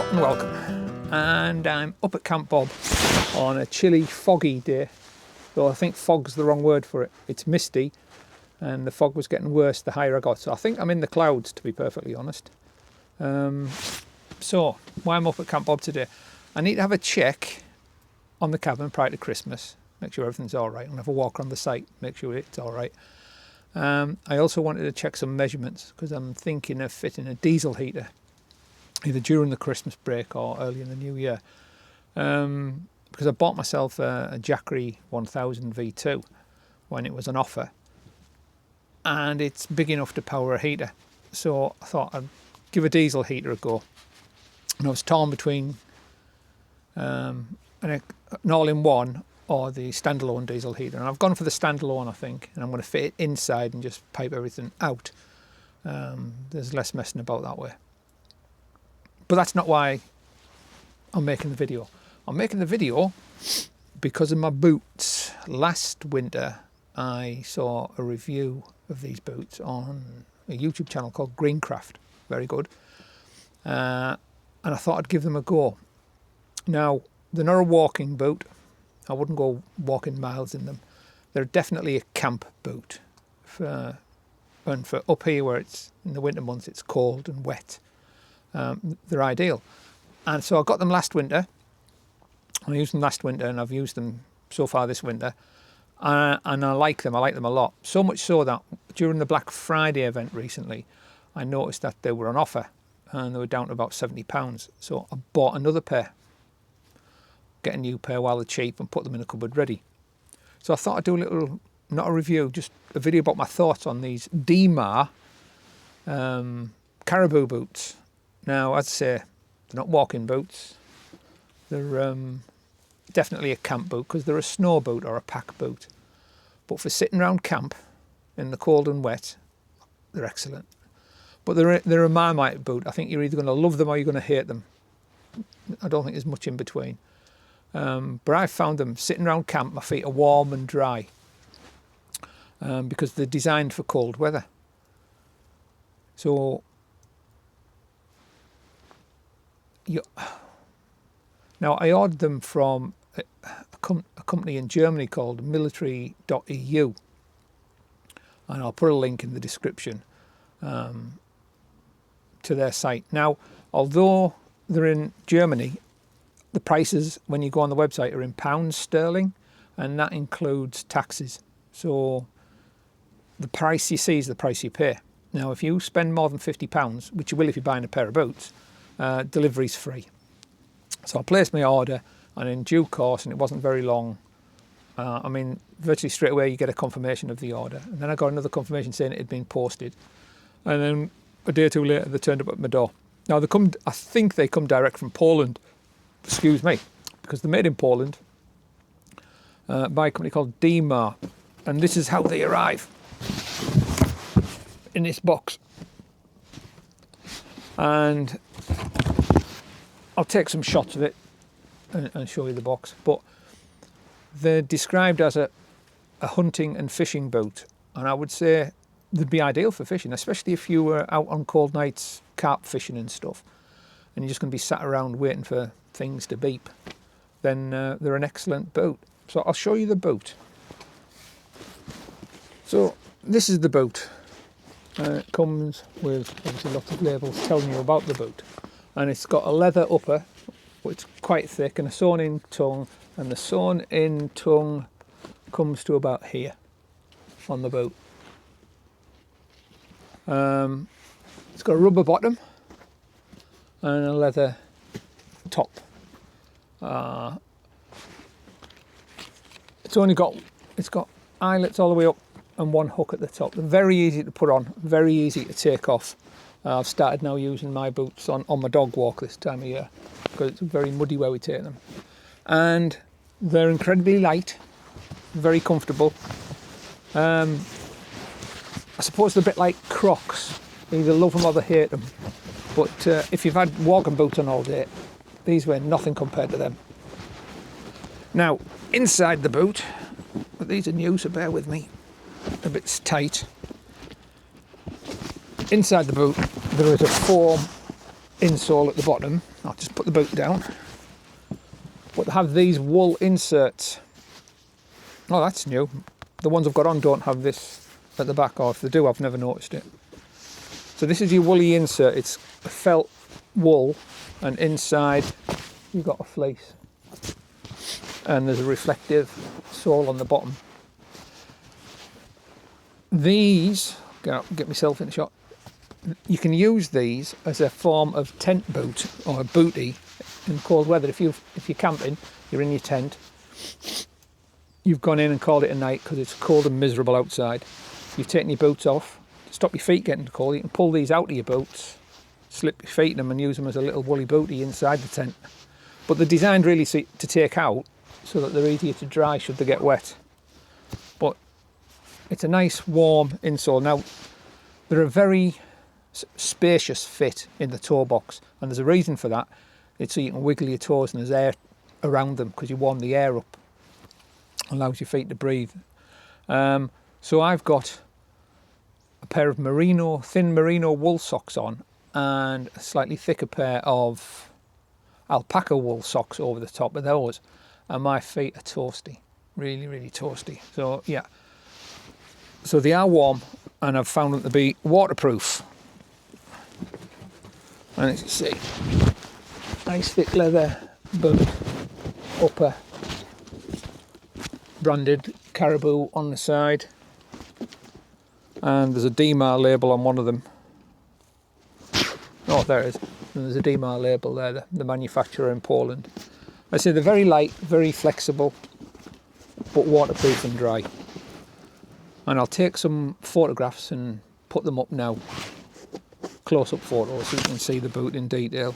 And welcome, and I'm up at Camp Bob on a chilly, foggy day, though I think fog's the wrong word for it. It's misty, and the fog was getting worse the higher I got, so I think I'm in the clouds, to be perfectly honest. So why I'm up at Camp Bob today, I need to have a check on the cabin prior to Christmas, make sure everything's all right, and have a walk around the site, make sure it's all right. I also wanted to check some measurements because I'm thinking of fitting a diesel heater either during the Christmas break or early in the new year, because I bought myself a Jackery 1000 V2 when it was on offer, and it's big enough to power a heater, so I thought I'd give a diesel heater a go. And I was torn between an all-in-one or the standalone diesel heater, and I've gone for the standalone, I think, and I'm going to fit it inside and just pipe everything out. There's less messing about that way. But that's not why I'm making the video. I'm making the video because of my boots. Last winter I saw a review of these boots on a YouTube channel called Greencraft. Very good. And I thought I'd give them a go. Now, they're not a walking boot. I wouldn't go walking miles in them. They're definitely a camp boot. And for up here where it's in the winter months it's cold and wet. They're ideal. And so I got them last winter. I used them last winter and I've used them so far this winter. And I like them. I like them a lot. So much so that during the Black Friday event recently, I noticed that they were on offer and they were down to about £70. So I bought another pair. Get a new pair while they're cheap and put them in a cupboard ready. So I thought I'd do a little, not a review, just a video about my thoughts on these Demar Caribou boots. Now, as I say, they're not walking boots. They're definitely a camp boot because they're a snow boot or a pack boot. But for sitting around camp in the cold and wet, they're excellent. But they're a Marmite boot. I think you're either going to love them or you're going to hate them. I don't think there's much in between. But I found them sitting around camp, my feet are warm and dry because they're designed for cold weather. So now I ordered them from a company in Germany called military.eu, and I'll put a link in the description to their site. Now, although they're in Germany, the prices when you go on the website are in pounds sterling, and that includes taxes. So the price you see is the price you pay. Now, if you spend more than £50, which you will if you're buying a pair of boots, delivery's free. So I placed my order, and in due course, and it wasn't very long, I mean, virtually straight away you get a confirmation of the order. And then I got another confirmation saying it had been posted. And then a day or two later, they turned up at my door. Now, I think they come direct from Poland, excuse me, because they're made in Poland by a company called Demar. And this is how they arrive in this box. And I'll take some shots of it and show you the box. But they're described as a hunting and fishing boot. And I would say they'd be ideal for fishing, especially if you were out on cold nights carp fishing and stuff. And you're just going to be sat around waiting for things to beep. Then they're an excellent boot. So I'll show you the boot. So this is the boot. It comes with obviously lots of labels telling you about the boot, and it's got a leather upper, which is quite thick, and a sewn-in tongue, and the sewn-in tongue comes to about here on the boot. It's got a rubber bottom and a leather top. It's got eyelets all the way up and one hook at the top. They're very easy to put on, very easy to take off. I've started now using my boots on my dog walk this time of year because it's very muddy where we take them. And they're incredibly light, very comfortable. I suppose they're a bit like Crocs. You either love them or they hate them. But if you've had walking boots on all day, these were nothing compared to them. Now, inside the boot, but these are new, so bear with me. A bit tight. Inside the boot, there is a foam insole at the bottom. I'll just put the boot down. But they have these wool inserts. Oh, that's new. The ones I've got on don't have this at the back, or if they do, I've never noticed it. So this is your woolly insert. It's a felt wool, and inside you've got a fleece. And there's a reflective sole on the bottom. These, get myself in the shot, you can use these as a form of tent boot or a bootie in cold weather. If you're camping, you're in your tent, you've gone in and called it a night because it's cold and miserable outside. You've taken your boots off to stop your feet getting cold. You can pull these out of your boots, slip your feet in them and use them as a little woolly bootie inside the tent. But they're designed really to take out so that they're easier to dry should they get wet. But it's a nice warm insole. Now, they're a very spacious fit in the toe box, and there's a reason for that. It's so you can wiggle your toes and there's air around them because you warm the air up. Allows your feet to breathe. So I've got a pair of thin merino wool socks on and a slightly thicker pair of alpaca wool socks over the top of those, and my feet are toasty, really, really toasty. So yeah, so they are warm, and I've found them to be waterproof. And as you see, nice thick leather boot, upper, branded Caribou on the side, and there's a Demar label on one of them. Oh, there it is. And there's a Demar label there, the manufacturer in Poland. I say they're very light, very flexible, but waterproof and dry. And I'll take some photographs and put them up now, close-up photos, so you can see the boot in detail.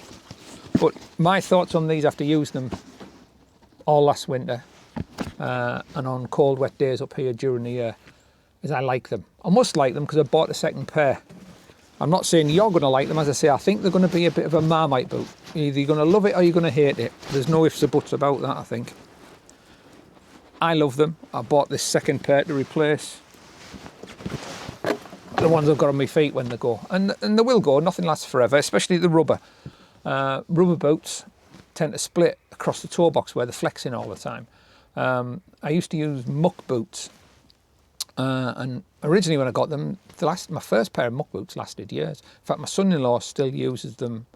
But my thoughts on these after using them all last winter and on cold, wet days up here during the year is I like them. I must like them because I bought a second pair. I'm not saying you're going to like them. As I say, I think they're going to be a bit of a Marmite boot. Either you're going to love it or you're going to hate it. There's no ifs or buts about that, I think. I love them. I bought this second pair to replace the ones I've got on my feet when they go. And they will go. Nothing lasts forever, especially the rubber. Rubber boots tend to split across the toe box where they're flexing all the time. I used to use muck boots. And originally when I got them, my first pair of muck boots lasted years. In fact, my son-in-law still uses them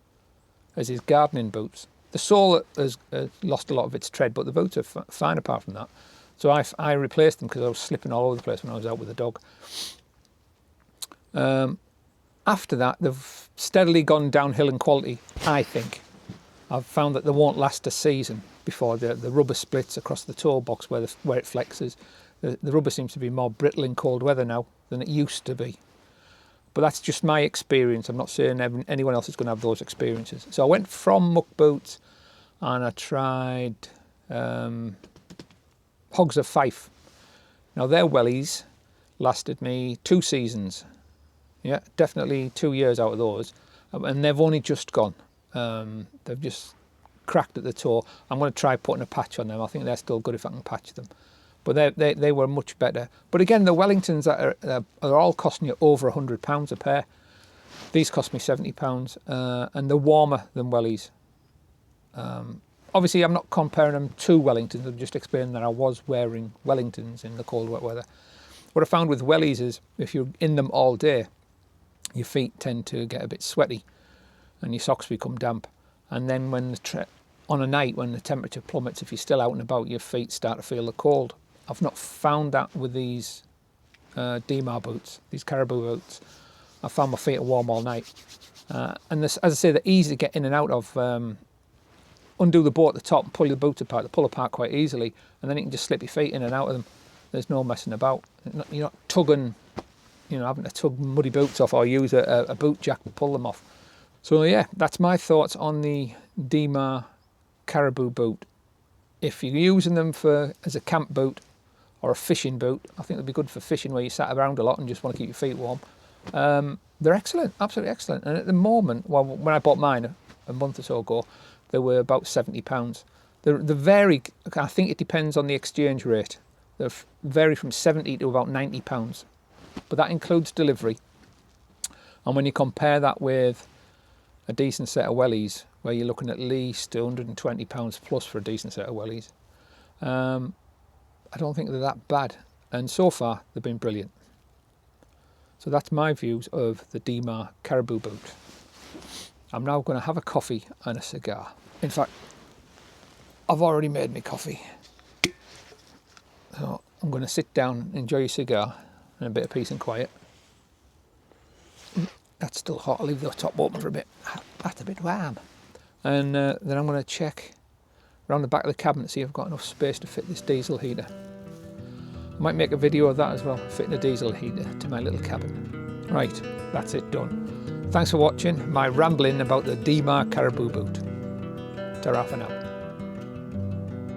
as his gardening boots. The sole has lost a lot of its tread, but the boots are fine apart from that. So I replaced them because I was slipping all over the place when I was out with the dog. After that, they've steadily gone downhill in quality, I think. I've found that they won't last a season before the rubber splits across the toe box where it flexes. The rubber seems to be more brittle in cold weather now than it used to be. But that's just my experience. I'm not saying anyone else is going to have those experiences. So I went from muck boots and I tried Hogs of Fife. Now their wellies lasted me 2 seasons. Yeah, definitely 2 years out of those. And they've only just gone. They've just cracked at the toe. I'm going to try putting a patch on them. I think they're still good if I can patch them. But they were much better. But again, the Wellingtons are all costing you over £100 a pair. These cost me £70, and they're warmer than wellies. Obviously, I'm not comparing them to Wellingtons. I'm just explaining that I was wearing Wellingtons in the cold, wet weather. What I found with wellies is if you're in them all day, your feet tend to get a bit sweaty and your socks become damp. And then when on a night when the temperature plummets, if you're still out and about, your feet start to feel the cold. I've not found that with these Demar boots, these Caribou boots. I found my feet are warm all night. And this, as I say, they're easy to get in and out of. Undo the bolt at the top and pull the boots apart. They pull apart quite easily, and then you can just slip your feet in and out of them. There's no messing about. You're not tugging, having to tug muddy boots off or use a boot jack to pull them off. So yeah, that's my thoughts on the Demar Caribou boot. If you're using them as a camp boot or a fishing boot, I think they'd be good for fishing where you sat around a lot and just want to keep your feet warm. They're excellent, absolutely excellent. And at the moment, well, when I bought mine a month or so ago, they were about £70. They vary. I think it depends on the exchange rate. They vary from £70 to about £90, but that includes delivery. And when you compare that with a decent set of wellies, where you're looking at least £120 plus for a decent set of wellies, I don't think they're that bad. And so far, they've been brilliant. So that's my views of the Demar Caribou boot. I'm now going to have a coffee and a cigar. In fact, I've already made me coffee. So I'm going to sit down, enjoy a cigar and a bit of peace and quiet. That's still hot. I'll leave the top open for a bit. That's a bit warm. And then I'm going to check around the back of the cabinet, see if I've got enough space to fit this diesel heater. I might make a video of that as well, fitting a diesel heater to my little cabin. Right, that's it done. Thanks for watching my rambling about the Demar Caribou boot. Ta-ra for now.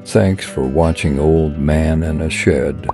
Thanks for watching Old Man in a Shed.